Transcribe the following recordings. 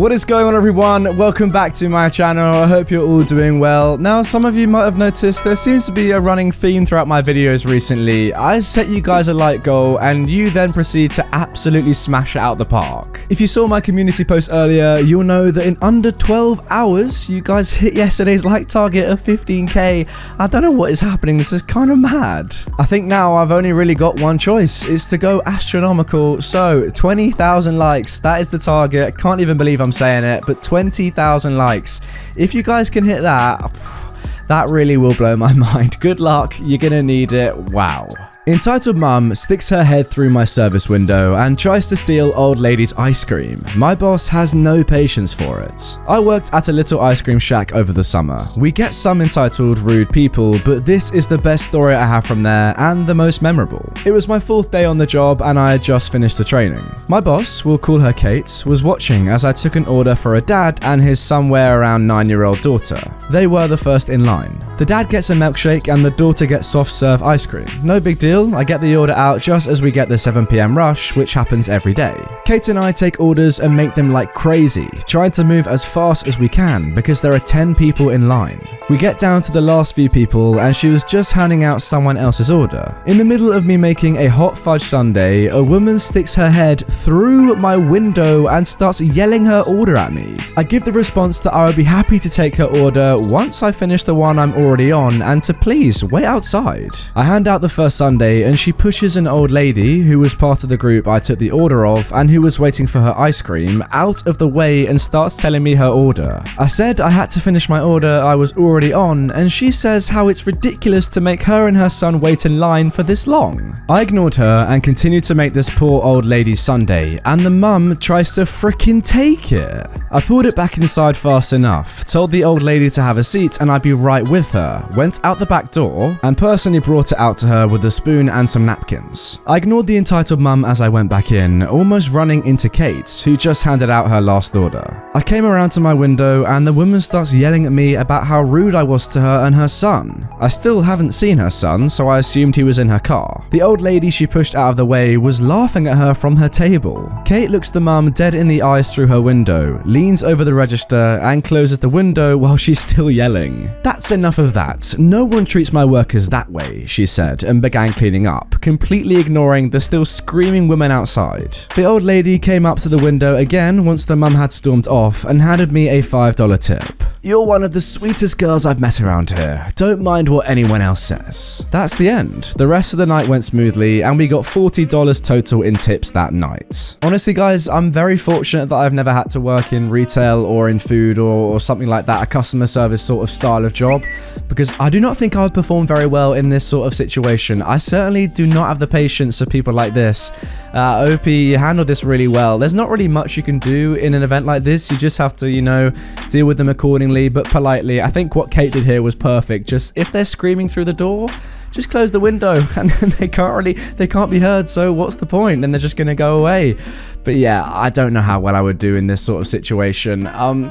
What is going on, everyone? Welcome back to my channel. I hope you're all doing well. Now, some of you might have noticed there seems to be a running theme throughout my videos recently. I set you guys a like goal and you then proceed to absolutely smash it out the park. If you saw my community post earlier, you'll know that in under 12 hours, you guys hit yesterday's like target of 15k. I don't know what is happening. This is kind of mad. I think now I've only really got one choice. It's to go astronomical. So 20,000 likes. That is the target. Can't even believe I'm saying it, but 20,000 likes. If you guys can hit that, that really will blow my mind. Good luck. You're gonna need it. Wow. Entitled Mum sticks her head through my service window and tries to steal old lady's ice cream. My boss has no patience for it. I worked at a little ice cream shack over the summer. We get some entitled, rude people, but this is the best story I have from there and the most memorable. It was my 4th day on the job and I had just finished the training. My boss, we'll call her Kate, was watching as I took an order for a dad and his somewhere around 9-year-old daughter. They were the first in line. The dad gets a milkshake and the daughter gets soft serve ice cream. No big deal. I get the order out just as we get the 7 PM rush, which happens every day. Kate and I take orders and make them like crazy, trying to move as fast as we can because there are 10 people in line. We get down to the last few people and she was just handing out someone else's order. In the middle of me making a hot fudge sundae, a woman sticks her head through my window and starts yelling her order at me. I give the response that I would be happy to take her order once I finish the one I'm already on and to please wait outside. I hand out the first sundae and she pushes an old lady who was part of the group I took the order of and who was waiting for her ice cream out of the way and starts telling me her order. I said I had to finish my order I was already on, and she says how it's ridiculous to make her and her son wait in line for this long. I ignored her and continued to make this poor old lady's sundae, and the mum tries to frickin' take it. I pulled it back inside fast enough, told the old lady to have a seat and I'd be right with her, went out the back door and personally brought it out to her with a spoon and some napkins. I ignored the entitled mum as I went back in, almost running into Kate, who just handed out her last order. I came around to my window and the woman starts yelling at me about how rude I was to her and her son. I still haven't seen her son, so I assumed he was in her car. The old lady she pushed out of the way was laughing at her from her table. Kate looks the mum dead in the eyes through her window, leans over the register and closes the window while she's still yelling. That's enough of that. No one treats my workers that way, she said and began cleaning up, completely ignoring the still screaming women outside. The old lady came up to the window again once the mum had stormed off and handed me a $5 tip. You're one of the sweetest girls I've met around here. Don't mind what anyone else says. That's the end. The rest of the night went smoothly and we got $40 total in tips that night. Honestly guys, I'm very fortunate that I've never had to work in retail or in food or something like that, a customer service sort of style of job, because I do not think I would perform very well in this sort of situation. I certainly do not have the patience of people like this. OP, you handled this really well. There's not really much you can do in an event like this. You just have to, deal with them accordingly, but politely. I think what Kate did here was perfect. Just if they're screaming through the door, just close the window and they can't be heard. So what's the point? Then they're just going to go away. But yeah, I don't know how well I would do in this sort of situation.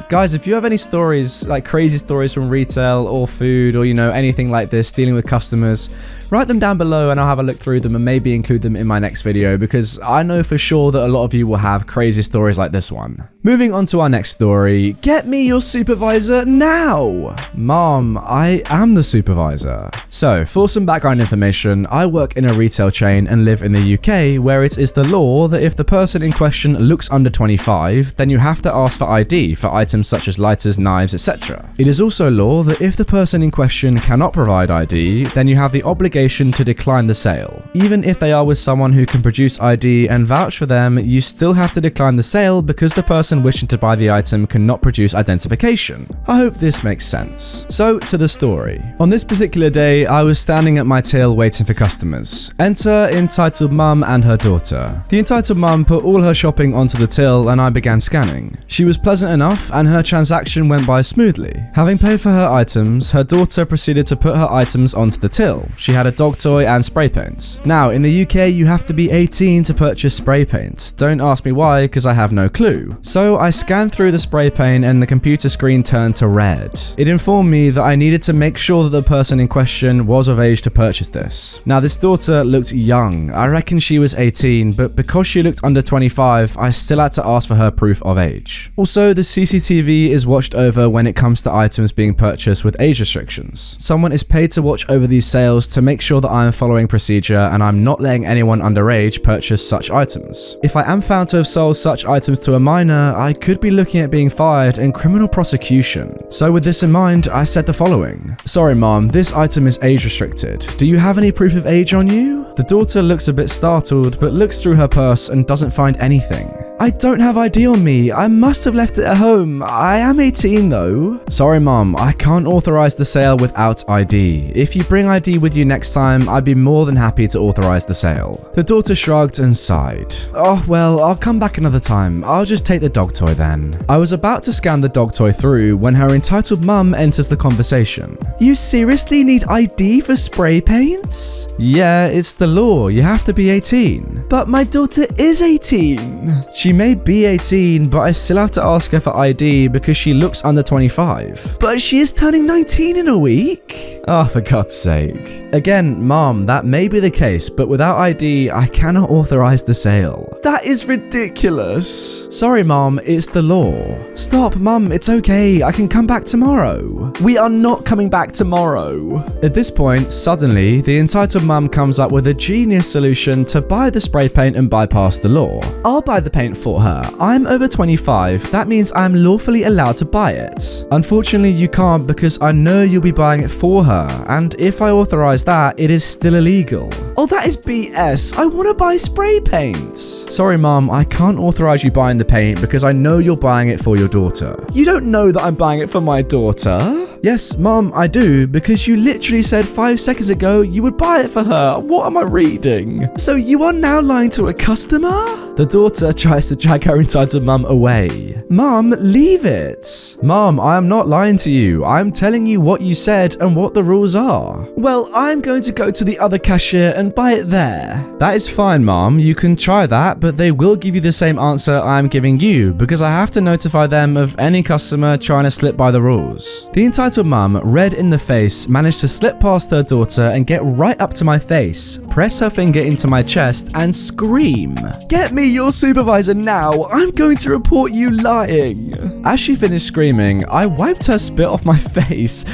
Guys, if you have any stories, like crazy stories from retail or food or, anything like this, dealing with customers, write them down below and I'll have a look through them and maybe include them in my next video because I know for sure that a lot of you will have crazy stories like this one. Moving on to our next story. Get me your supervisor now! Mom, I am the supervisor. So, for some background information, I work in a retail chain and live in the UK where it is the law that if the person in question looks under 25, then you have to ask for ID for items such as lighters, knives, etc. It is also law that if the person in question cannot provide ID, then you have the obligation to decline the sale. Even if they are with someone who can produce ID and vouch for them, you still have to decline the sale because the person wishing to buy the item cannot produce identification. I hope this makes sense. So, to the story. On this particular day, I was standing at my till waiting for customers. Enter entitled mum and her daughter. The entitled mum put all her shopping onto the till and I began scanning. She was pleasant enough and her transaction went by smoothly. Having paid for her items, her daughter proceeded to put her items onto the till. She had a dog toy and spray paint. Now, in the UK, you have to be 18 to purchase spray paint. Don't ask me why, because I have no clue. So I scanned through the spray paint and the computer screen turned to red. It informed me that I needed to make sure that the person in question was of age to purchase this. Now, this daughter looked young. I reckon she was 18, but because she looked under 25, 25, I still had to ask for her proof of age. Also, the CCTV is watched over when it comes to items being purchased with age restrictions. Someone is paid to watch over these sales to make sure that I am following procedure and I'm not letting anyone underage purchase such items. If I am found to have sold such items to a minor, I could be looking at being fired and criminal prosecution. So with this in mind, I said the following. Sorry mom, this item is age restricted. Do you have any proof of age on you? The daughter looks a bit startled, but looks through her purse and doesn't find anything. I don't have ID on me. I must have left it at home. I am 18 though. Sorry mom, I can't authorize the sale without ID. If you bring ID with you next time, I'd be more than happy to authorize the sale. The daughter shrugged and sighed. Oh well, I'll come back another time. I'll just take the dog toy then. I was about to scan the dog toy through when her entitled mum enters the conversation. You seriously need ID for spray paint? Yeah, it's the law. You have to be 18. But my daughter is 18. She may be 18, but I still have to ask her for ID because she looks under 25. But she is turning 19 in a week. Oh, for God's sake. Again, mom, that may be the case, but without ID, I cannot authorize the sale. That is ridiculous. Sorry, mom, it's the law. Stop, mom, it's okay. I can come back tomorrow. We are not coming back tomorrow. At this point, suddenly, the entitled mum comes up with a genius solution to buy the spray paint and bypass the law. I'll buy the paint for her. I'm over 25. That means I'm lawfully allowed to buy it. Unfortunately, you can't because I know you'll be buying it for her, and if I authorize that, it is still illegal. Oh, that is BS. I want to buy spray paint. Sorry, mom, I can't authorize you buying the paint because I know you're buying it for your daughter. You don't know that I'm buying it for my daughter? Yes, mom, I do, because you literally said 5 seconds ago you would buy it for her. What am I reading? So you are now lying to a customer? The daughter tries to drag her entitled mum away. Mom, leave it. Mom, I am not lying to you. I'm telling you what you said and what the rules are. Well, I'm going to go to the other cashier and buy it there. That is fine, mom. You can try that, but they will give you the same answer I'm giving you because I have to notify them of any customer trying to slip by the rules. The entitled mum, red in the face, managed to slip past her daughter and get right up to my face, press her finger into my chest and scream, "Get me your supervisor now! I'm going to report you lying!" As she finished screaming, I wiped her spit off my face,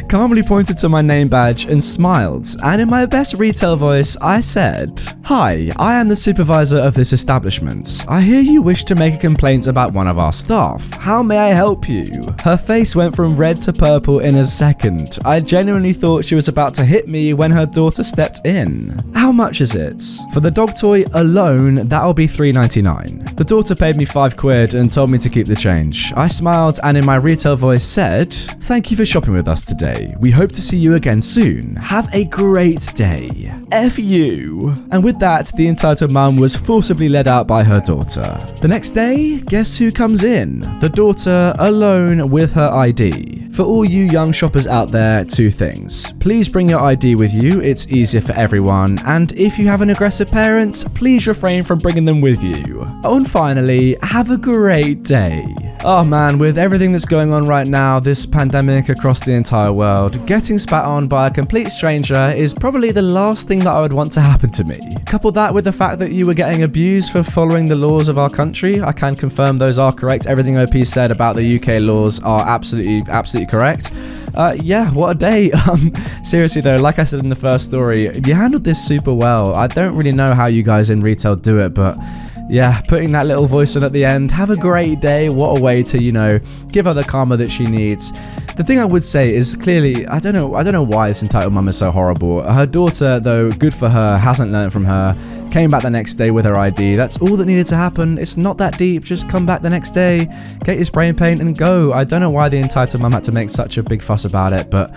calmly pointed to my name badge and smiled, and in my best retail voice, I said, "Hi, I am the supervisor of this establishment. I hear you wish to make a complaint about one of our staff. How may I help you?" Her face went from red to purple in a second. I genuinely thought she was about to hit me when her daughter stepped in. How much is it? For the dog toy alone, that'll be $3.99. The daughter paid me £5 and told me to keep the change. I smiled and in my retail voice said, "Thank you for shopping with us today. We hope to see you again soon. Have a great day. F you." And with that, the entitled mum was forcibly led out by her daughter. The next day, guess who comes in? The daughter alone with her ID. For all you young shoppers out there, 2 things. Please bring your ID with you, it's easier for everyone, and if you have an aggressive parent, please refrain from bringing them with you. Oh, and finally, have a great day. Oh man, with everything that's going on right now, this pandemic across the entire world, getting spat on by a complete stranger is probably the last thing that I would want to happen to me. Couple that with the fact that you were getting abused for following the laws of our country. I can confirm those are correct. Everything OP said about the UK laws are absolutely correct. Yeah, what a day. Seriously though, like I said in the first story, you handled this super well. I don't really know how you guys in retail do it, but yeah, putting that little voice on at the end, have a great day. What a way to, give her the karma that she needs. The thing I would say is clearly, I don't know why this entitled mum is so horrible. Her daughter, though, good for her, hasn't learned from her, came back the next day with her ID. That's all that needed to happen. It's not that deep. Just come back the next day, get your spray and paint and go. I don't know why the entitled mum had to make such a big fuss about it, but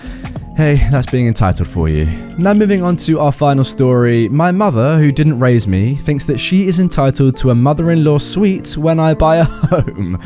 hey, that's being entitled for you. Now moving on to our final story. My mother, who didn't raise me, thinks that she is entitled to a mother-in-law suite when I buy a home.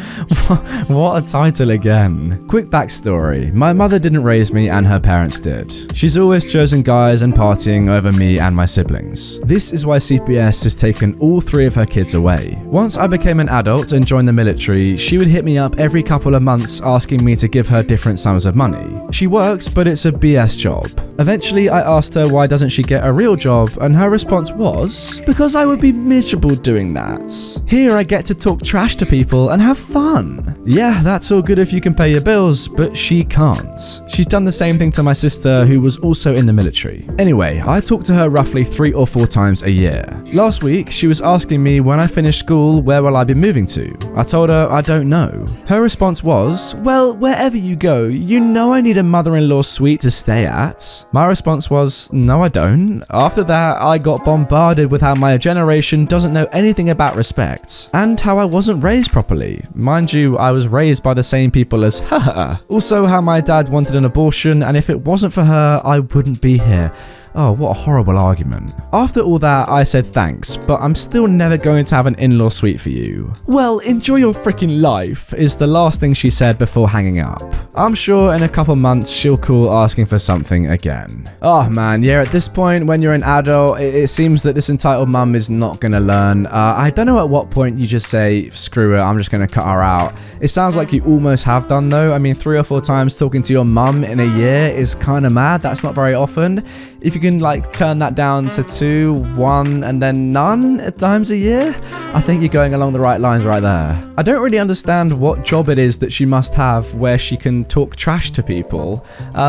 What a title again. Quick backstory. My mother didn't raise me and her parents did. She's always chosen guys and partying over me and my siblings. This is why CPS has taken all 3 of her kids away. Once I became an adult and joined the military, she would hit me up every couple of months asking me to give her different sums of money. She works, but it's a BS job. Eventually, I asked her why doesn't she get a real job, and her response was, because I would be miserable doing that. Here I get to talk trash to people and have fun. Yeah, that's all good if you can pay your bills, but she can't. She's done the same thing to my sister, who was also in the military. Anyway, I talk to her roughly 3 or 4 times a year. Last week, she was asking me when I finish school, where will I be moving to? I told her I don't know. Her response was, well, wherever you go, you know I need a mother-in-law suite to stay at. My response was, no I don't. After that, I got bombarded with how my generation doesn't know anything about respect, and how I wasn't raised properly. Mind you, I was raised by the same people as her. Also, how my dad wanted an abortion, and if it wasn't for her, I wouldn't be here. Oh, what a horrible argument. After all that, I said thanks, but I'm still never going to have an in-law suite for you. Well, enjoy your freaking life, is the last thing she said before hanging up. I'm sure in a couple months she'll call asking for something again. Oh man, yeah, at this point, when you're an adult, it seems that this entitled mum is not gonna learn. I don't know at what point you just say, screw it, I'm just gonna cut her out. It sounds like you almost have done though. I mean, 3 or 4 times talking to your mum in a year is kind of mad. That's not very often. If you can like turn that down to 2, 1, and then none at times a year, I think you're going along the right lines right there. I don't really understand what job it is that she must have where she can talk trash to people.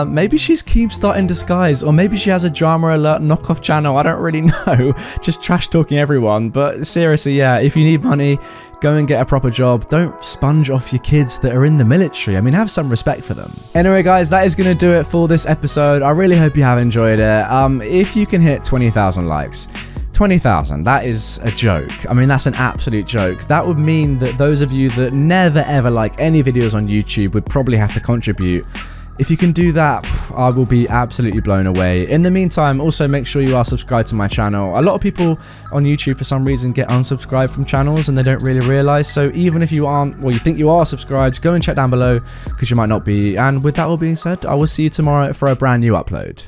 Maybe she's Keemstar in disguise, or maybe she has a Drama Alert knockoff channel. I don't really know. Just trash talking everyone. But seriously, yeah, if you need money, go and get a proper job. Don't sponge off your kids that are in the military. I mean, have some respect for them. Anyway, guys, that is going to do it for this episode. I really hope you have enjoyed it. If you can hit 20,000 likes, 20,000, that is a joke. I mean, that's an absolute joke. That would mean that those of you that never ever like any videos on YouTube would probably have to contribute. If you can do that, I will be absolutely blown away. In the meantime, also make sure you are subscribed to my channel. A lot of people on YouTube for some reason get unsubscribed from channels and they don't really realize. So even if you aren't, well, you think you are subscribed, go and check down below because you might not be. And with that all being said, I will see you tomorrow for a brand new upload.